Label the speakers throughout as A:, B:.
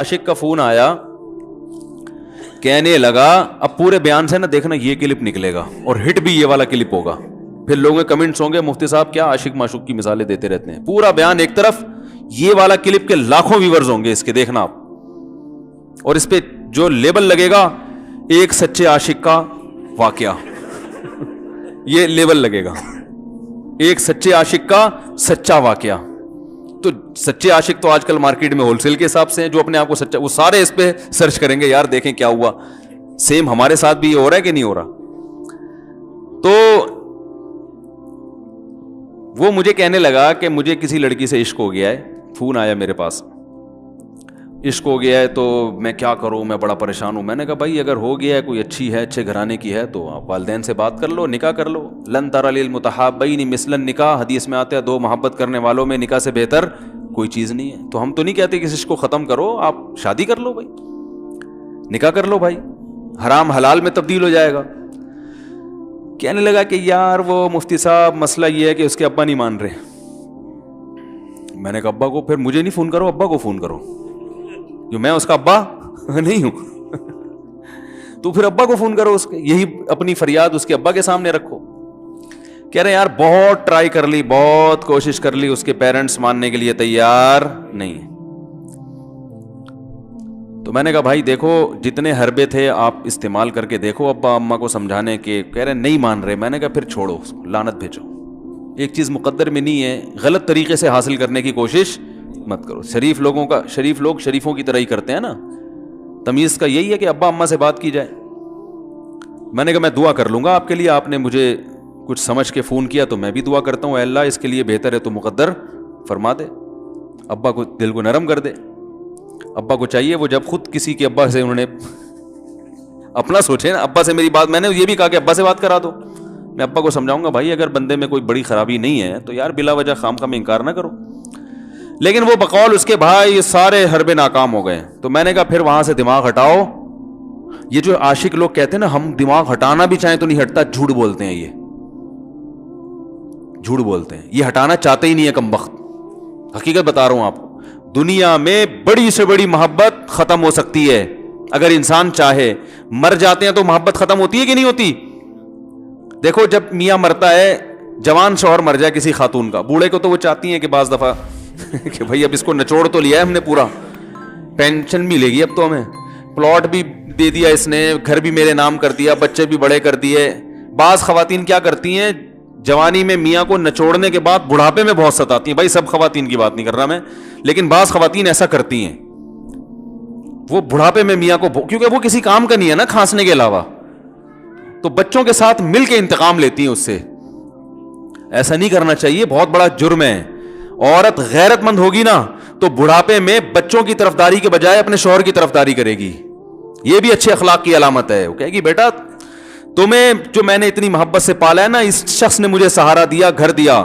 A: عاشق کا فون آیا, کہنے لگا, اب پورے بیان سے نا دیکھنا یہ کلپ نکلے گا اور ہٹ بھی یہ والا کلپ ہوگا, پھر لوگوں کے کمنٹس ہوں گے مفتی صاحب کیا عاشق معشوق کی مثالیں دیتے رہتے ہیں. پورا بیان ایک طرف, یہ والا کلپ کے لاکھوں ویورز ہوں گے اس کے, دیکھنا آپ. اور اس پہ جو لیبل لگے گا ایک سچے عاشق کا واقعہ, یہ لیبل لگے گا, ایک سچے عاشق کا سچا واقعہ. تو سچے عاشق تو آج کل مارکیٹ میں ہول سیل کے حساب سے ہیں, جو اپنے آپ کو سچا, وہ سارے اس پہ سرچ کریں گے یار دیکھیں کیا ہوا. سیم ہمارے ساتھ بھی یہ ہو رہا ہے کہ نہیں ہو رہا. تو وہ مجھے کہنے لگا کہ مجھے کسی لڑکی سے عشق ہو گیا ہے, فون آیا میرے پاس, عشق ہو گیا ہے تو میں کیا کروں, میں بڑا پریشان ہوں. میں نے کہا بھائی اگر ہو گیا ہے, کوئی اچھی ہے, اچھے گھرانے کی ہے, تو آپ والدین سے بات کر لو, نکاح کر لو. لن تری للمتحابین مثل النکاح, حدیث میں آتا ہے دو محبت کرنے والوں میں نکاح سے بہتر کوئی چیز نہیں ہے. تو ہم تو نہیں کہتے کہ اس کو ختم کرو, آپ شادی کر لو بھائی, نکاح کر لو بھائی, حرام حلال میں تبدیل ہو جائے گا. کہنے لگا کہ یار وہ مفتی صاحب مسئلہ یہ ہے کہ اس کے ابا نہیں مان رہے. میں نے کہا ابا کو, پھر مجھے نہیں فون کرو, ابا کو فون کرو, جو میں اس کا ابا نہیں ہوں. تو پھر ابا کو فون کرو اس کے, یہی اپنی فریاد اس کے ابا کے سامنے رکھو. کہہ رہے یار بہت ٹرائی کر لی, بہت کوشش کر لی, اس کے پیرنٹس ماننے کے لیے تیار نہیں. تو میں نے کہا بھائی دیکھو جتنے حربے تھے آپ استعمال کر کے دیکھو ابا اماں کو سمجھانے کے. کہہ رہے نہیں مان رہے. میں نے کہا پھر چھوڑو اس کو, لعنت بھیجو. ایک چیز مقدر میں نہیں ہے, غلط طریقے سے حاصل کرنے کی کوشش مت کرو. شریف لوگ شریفوں کی طرح ہی کرتے ہیں نا. تمیز کا یہی ہے کہ ابا اماں سے بات کی جائے. میں نے کہا میں دعا کر لوں گا آپ کے لیے, آپ نے مجھے کچھ سمجھ کے فون کیا تو میں بھی دعا کرتا ہوں, اے اللہ اس کے لیے بہتر ہے تو مقدر فرما دے, ابا کو دل کو نرم کر دے. ابا کو چاہیے وہ جب خود کسی کے ابا سے انہوں نے اپنا سوچے نا, ابا سے میری بات, میں نے یہ بھی کہا کہ ابا سے بات کرا دو. میں ابا کو سمجھاؤں گا بھائی اگر بندے میں کوئی بڑی خرابی نہیں ہے تو یار بلا وجہ خام خام انکار نہ کرو. لیکن وہ بقول اس کے بھائی یہ سارے حربے ناکام ہو گئے. تو میں نے کہا پھر وہاں سے دماغ ہٹاؤ. یہ جو عاشق لوگ کہتے ہیں نا ہم دماغ ہٹانا بھی چاہیں تو نہیں ہٹتا, جھوٹ بولتے ہیں, یہ جھوٹ بولتے ہیں, یہ ہٹانا چاہتے ہی نہیں ہے کمبخت. حقیقت بتا رہا ہوں آپ کو, دنیا میں بڑی سے بڑی محبت ختم ہو سکتی ہے اگر انسان چاہے. مر جاتے ہیں تو محبت ختم ہوتی ہے کہ نہیں ہوتی؟ دیکھو جب میاں مرتا ہے, جوان شوہر مر جائے کسی خاتون کا, بوڑھے کو تو وہ چاہتی ہیں کہ بعض دفعہ کہ بھائی اب اس کو نچوڑ تو لیا ہے ہم نے, پورا پینشن ملے گی اب تو ہمیں, پلاٹ بھی دے دیا اس نے, گھر بھی میرے نام کر دیا, بچے بھی بڑے کر دیے. بعض خواتین کیا کرتی ہیں, جوانی میں میاں کو نچوڑنے کے بعد بڑھاپے میں بہت ستاتی ہیں. بھائی سب خواتین کی بات نہیں کر رہا میں, لیکن بعض خواتین ایسا کرتی ہیں, وہ بڑھاپے میں میاں کو, کیونکہ وہ کسی کام کا نہیں ہے نا کھانسنے کے علاوہ, تو بچوں کے ساتھ مل کے انتقام لیتی ہیں اس سے. ایسا نہیں کرنا چاہیے, بہت بڑا جرم ہے. عورت غیرت مند ہوگی نا تو بڑھاپے میں بچوں کی طرفداری کے بجائے اپنے شوہر کی طرفداری کرے گی. یہ بھی اچھے اخلاق کی علامت ہے. وہ کہے گی بیٹا تمہیں جو میں نے اتنی محبت سے پالا ہے نا, اس شخص نے مجھے سہارا دیا, گھر دیا,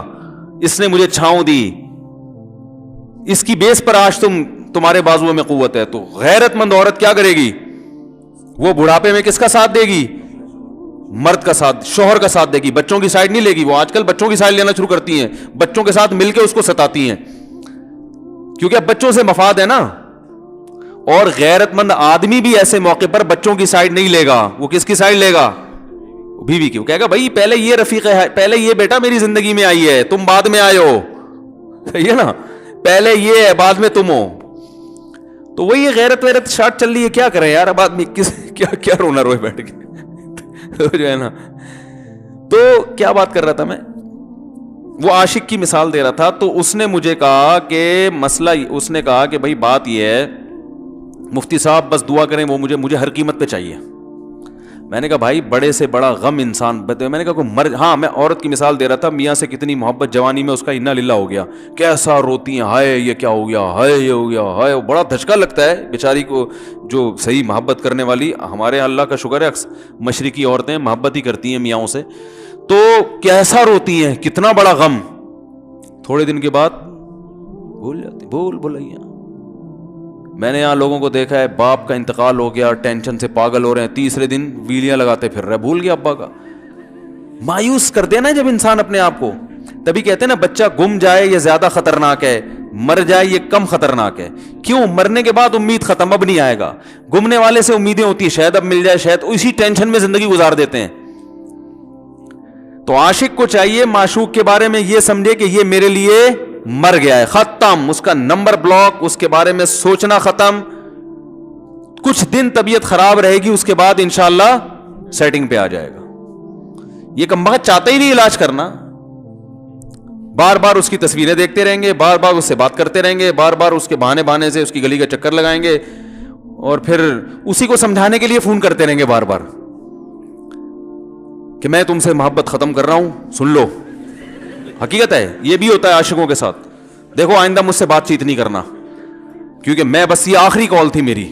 A: اس نے مجھے چھاؤں دی, اس کی بیس پر آج تمہارے بازو میں قوت ہے. تو غیرت مند عورت کیا کرے گی, وہ بڑھاپے میں کس کا ساتھ دے گی؟ مرد کا ساتھ, شوہر کا ساتھ دے گی, بچوں کی سائیڈ نہیں لے گی. وہ آج کل بچوں کی سائیڈ لینا شروع کرتی ہیں, بچوں کے ساتھ مل کے اس کو ستاتی ہیں, کیونکہ اب بچوں سے مفاد ہے نا. اور غیرت مند آدمی بھی ایسے موقع پر بچوں کی سائیڈ نہیں لے گا. وہ کس کی سائیڈ لے گا؟ بیوی کی. وہ کہے گا بھائی پہلے یہ رفیق ہے, پہلے یہ بیٹا میری زندگی میں آئی ہے, تم بعد میں آئے ہو, صحیح ہے نا, پہلے یہ ہے بعد میں تم ہو. تو وہی غیرت شارٹ چل رہی ہے. کیا کریں یار اب آدمی کیا رونا روئے بیٹھ کے جو ہے نا. تو کیا بات کر رہا تھا میں, وہ عاشق کی مثال دے رہا تھا. تو اس نے مجھے کہا کہ مسئلہ, اس نے کہا کہ بھائی بات یہ ہے مفتی صاحب بس دعا کریں, وہ مجھے ہر قیمت پہ چاہیے. میں نے کہا بھائی بڑے سے بڑا غم انسان, میں نے کہا کوئی ہاں میں عورت کی مثال دے رہا تھا, میاں سے کتنی محبت جوانی میں اس کا انا للہ ہو گیا, کیسا روتی ہیں, ہائے یہ کیا ہو گیا, ہائے یہ ہو گیا, ہائے. بڑا دھچکا لگتا ہے بیچاری کو, جو صحیح محبت کرنے والی. ہمارے اللہ کا شکر ہے مشرقی عورتیں محبت ہی کرتی ہیں میاں سے, تو کیسا روتی ہیں, کتنا بڑا غم. تھوڑے دن کے بعد بھول جاتی, بھولائیاں. میں نے یہاں لوگوں کو دیکھا ہے, باپ کا انتقال ہو گیا, ٹینشن سے پاگل ہو رہے ہیں, تیسرے دن ویلیاں لگاتے پھر رہے, بھول گیا ابا کا. مایوس کر دینا جب انسان اپنے آپ کو. تبھی کہتے ہیں نا بچہ گم جائے یہ زیادہ خطرناک ہے, مر جائے یہ کم خطرناک ہے. کیوں؟ مرنے کے بعد امید ختم, اب نہیں آئے گا. گمنے والے سے امیدیں ہوتی ہیں, شاید اب مل جائے, شاید, اسی ٹینشن میں زندگی گزار دیتے ہیں. تو عاشق کو چاہیے معشوق کے بارے میں یہ سمجھے کہ یہ میرے لیے مر گیا ہے, ختم, اس کا نمبر بلاک, اس کے بارے میں سوچنا ختم. کچھ دن طبیعت خراب رہے گی, اس کے بعد انشاءاللہ سیٹنگ پہ آ جائے گا. یہ کمبخت چاہتا ہی نہیں علاج کرنا, بار بار اس کی تصویریں دیکھتے رہیں گے, بار بار اس سے بات کرتے رہیں گے, بار بار اس کے بہانے سے اس کی گلی کا چکر لگائیں گے, اور پھر اسی کو سمجھانے کے لیے فون کرتے رہیں گے بار بار کہ میں تم سے محبت ختم کر رہا ہوں, سن لو. حقیقت ہے, یہ بھی ہوتا ہے عاشقوں کے ساتھ. دیکھو آئندہ مجھ سے بات چیت نہیں کرنا, کیونکہ میں بس یہ آخری کال تھی میری.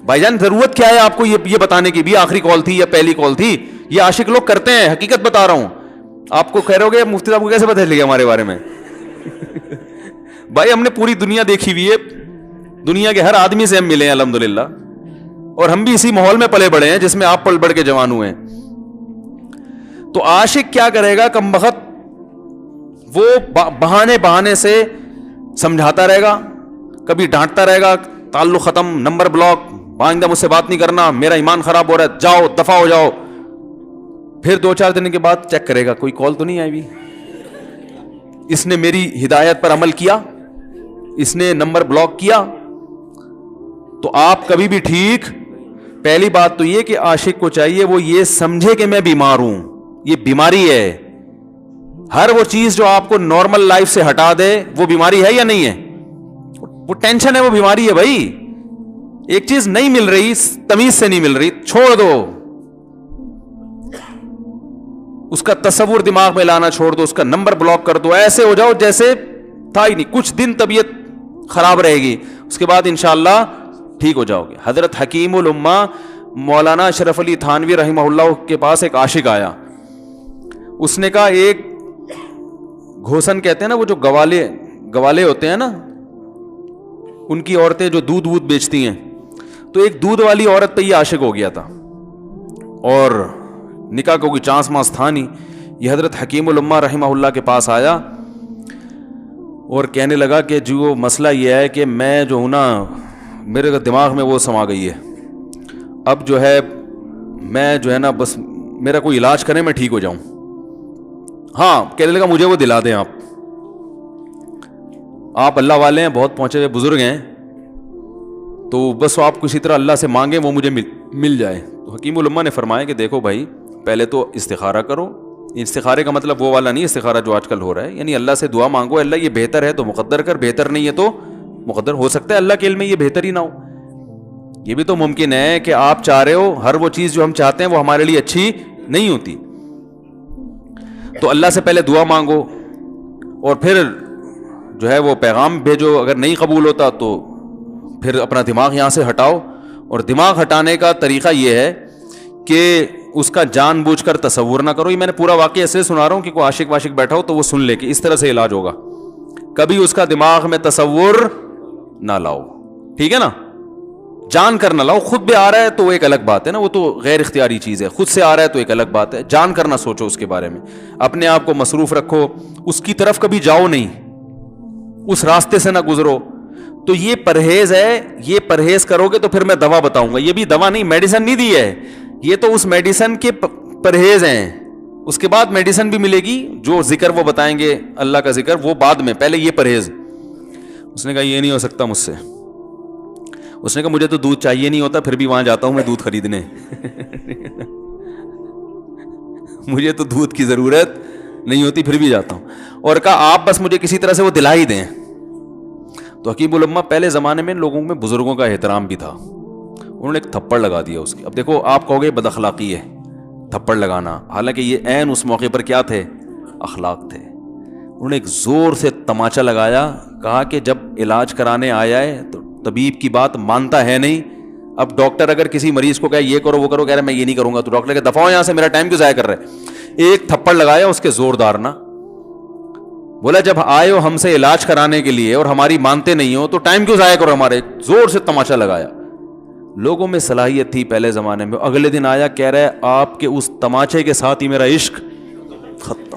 A: بھائی جان ضرورت کیا ہے آپ کو یہ بتانے کی بھی آخری کال تھی یا پہلی کال تھی؟ یہ عاشق لوگ کرتے ہیں, حقیقت بتا رہا ہوں. آپ کو کہہ رہے ہو گے مفتی صاحب کو کیسے پتہ چل گیا ہمارے بارے میں؟ بھائی ہم نے پوری دنیا دیکھی ہوئی ہے, دنیا کے ہر آدمی سے ہم ملے ہیں الحمدللہ, اور ہم بھی اسی ماحول میں پلے بڑے ہیں جس میں آپ پل بڑھ کے جوان ہوئے ہیں. تو عاشق کیا کرے گا کمبخت, وہ بہانے سے سمجھاتا رہے گا, کبھی ڈانٹتا رہے گا, تعلق ختم, نمبر بلاک, آئندہ مجھ سے بات نہیں کرنا, میرا ایمان خراب ہو رہا ہے, جاؤ دفع ہو جاؤ. پھر 2-4 دن کے بعد چیک کرے گا کوئی کال تو نہیں آئی بھی, اس نے میری ہدایت پر عمل کیا, اس نے نمبر بلاک کیا. تو آپ کبھی بھی ٹھیک. پہلی بات تو یہ کہ عاشق کو چاہیے وہ یہ سمجھے کہ میں بیمار ہوں, یہ بیماری ہے. ہر وہ چیز جو آپ کو نارمل لائف سے ہٹا دے وہ بیماری ہے یا نہیں ہے؟ وہ ٹینشن ہے, وہ بیماری ہے بھائی. ایک چیز نہیں مل رہی, تمیز سے نہیں مل رہی, چھوڑ دو, اس کا تصور دماغ میں لانا چھوڑ دو, اس کا نمبر بلاک کر دو, ایسے ہو جاؤ جیسے تھا ہی نہیں. کچھ دن طبیعت خراب رہے گی, اس کے بعد انشاءاللہ ٹھیک ہو جاؤ گے. حضرت حکیم الامہ مولانا اشرف علی تھانوی رحمہ اللہ کے پاس ایک عاشق آیا. اس نے کہا, ایک گھوسن کہتے ہیں نا, وہ جو گوالے ہوتے ہیں نا, ان کی عورتیں جو دودھ بیچتی ہیں, تو ایک دودھ والی عورت پہ یہ عاشق ہو گیا تھا, اور نکاح کو کوئی چانس مانس تھا نہیں. یہ حضرت حکیم الامہ رحمہ اللہ کے پاس آیا اور کہنے لگا کہ جو مسئلہ یہ ہے کہ میں جو ہوں نا, میرے دماغ میں وہ سما گئی ہے, اب جو ہے میں جو ہے نا بس میرا کوئی علاج کریں میں ٹھیک ہو جاؤں. ہاں, کہنے لگا مجھے وہ دلا دیں آپ اللہ والے ہیں, بہت پہنچے ہوئے بزرگ ہیں, تو بس آپ کسی طرح اللہ سے مانگیں وہ مجھے مل جائے. تو حکیم الامہ نے فرمایا کہ دیکھو بھائی, پہلے تو استخارہ کرو. استخارے کا مطلب وہ والا نہیں استخارہ جو آج کل ہو رہا ہے, یعنی اللہ سے دعا مانگو, اللہ یہ بہتر ہے تو مقدر کر, بہتر نہیں ہے تو مقدر. ہو سکتا ہے اللہ کے علم میں یہ بہتر ہی نہ ہو, یہ بھی تو ممکن ہے کہ آپ چاہ رہے ہو ہر وہ چیز جو ہم چاہتے ہیں وہ ہمارے لیے اچھی نہیں ہوتی. تو اللہ سے پہلے دعا مانگو, اور پھر جو ہے وہ پیغام بھیجو. اگر نہیں قبول ہوتا تو پھر اپنا دماغ یہاں سے ہٹاؤ. اور دماغ ہٹانے کا طریقہ یہ ہے کہ اس کا جان بوجھ کر تصور نہ کرو. یہ میں نے پورا واقعہ ایسے سنا رہا ہوں کہ کوئی عاشق واشق بیٹھا ہو تو وہ سن لے کہ اس طرح سے علاج ہوگا. کبھی اس کا دماغ میں تصور نہ لاؤ, ٹھیک ہے نا, جان کر نہ لاؤ. خود بھی آ رہا ہے تو وہ ایک الگ بات ہے نا, وہ تو غیر اختیاری چیز ہے. خود سے آ رہا ہے تو ایک الگ بات ہے. جان کر نہ سوچو اس کے بارے میں, اپنے آپ کو مصروف رکھو, اس کی طرف کبھی جاؤ نہیں, اس راستے سے نہ گزرو. تو یہ پرہیز ہے, یہ پرہیز کرو گے تو پھر میں دوا بتاؤں گا. یہ بھی دوا نہیں, میڈیسن نہیں دی ہے, یہ تو اس میڈیسن کے پرہیز ہیں. اس کے بعد میڈیسن بھی ملے گی, جو ذکر وہ بتائیں گے اللہ کا ذکر وہ بعد میں, پہلے یہ پرہیز. اس نے کہا یہ نہیں ہو سکتا مجھ سے. اس نے کہا مجھے تو دودھ چاہیے نہیں ہوتا, پھر بھی وہاں جاتا ہوں میں دودھ خریدنے. مجھے تو دودھ کی ضرورت نہیں ہوتی, پھر بھی جاتا ہوں. اور کہا آپ بس مجھے کسی طرح سے وہ دلا ہی دیں. تو حکیم الامہ پہلے زمانے میں لوگوں میں بزرگوں کا احترام بھی تھا, انہوں نے ایک تھپڑ لگا دیا اس کی. اب دیکھو آپ کہو گے بد اخلاقی ہے تھپڑ لگانا, حالانکہ یہ عین اس موقع پر کیا تھے, اخلاق تھے. انہوں نے ایک زور سے تماچا لگایا, کہا کہ جب علاج کرانے آیا ہے تو طبیب کی بات مانتا ہے نہیں. اب ڈاکٹر اگر کسی مریض کو کہے یہ کرو وہ کرو, کہہ رہے میں یہ نہیں کروں گا, تو ڈاکٹر کہ دفعہ ہو یہاں سے, میرا ٹائم کیوں ضائع کر رہے. ایک تھپڑ لگایا اس کے زوردار نا, بولا جب آئے ہو ہم سے علاج کرانے کے لیے اور ہماری مانتے نہیں ہو تو ٹائم کیوں ضائع کرو ہمارے. زور سے تماچا لگایا. لوگوں میں صلاحیت تھی پہلے زمانے میں. اگلے دن آیا, کہہ رہا ہے آپ کے اس تماچے کے ساتھ ہی میرا عشق ختم.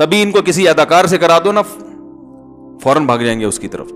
A: تبھی ان کو کسی اداکار سے کرا دو نا، فوراً بھاگ جائیں گے اس کی طرف.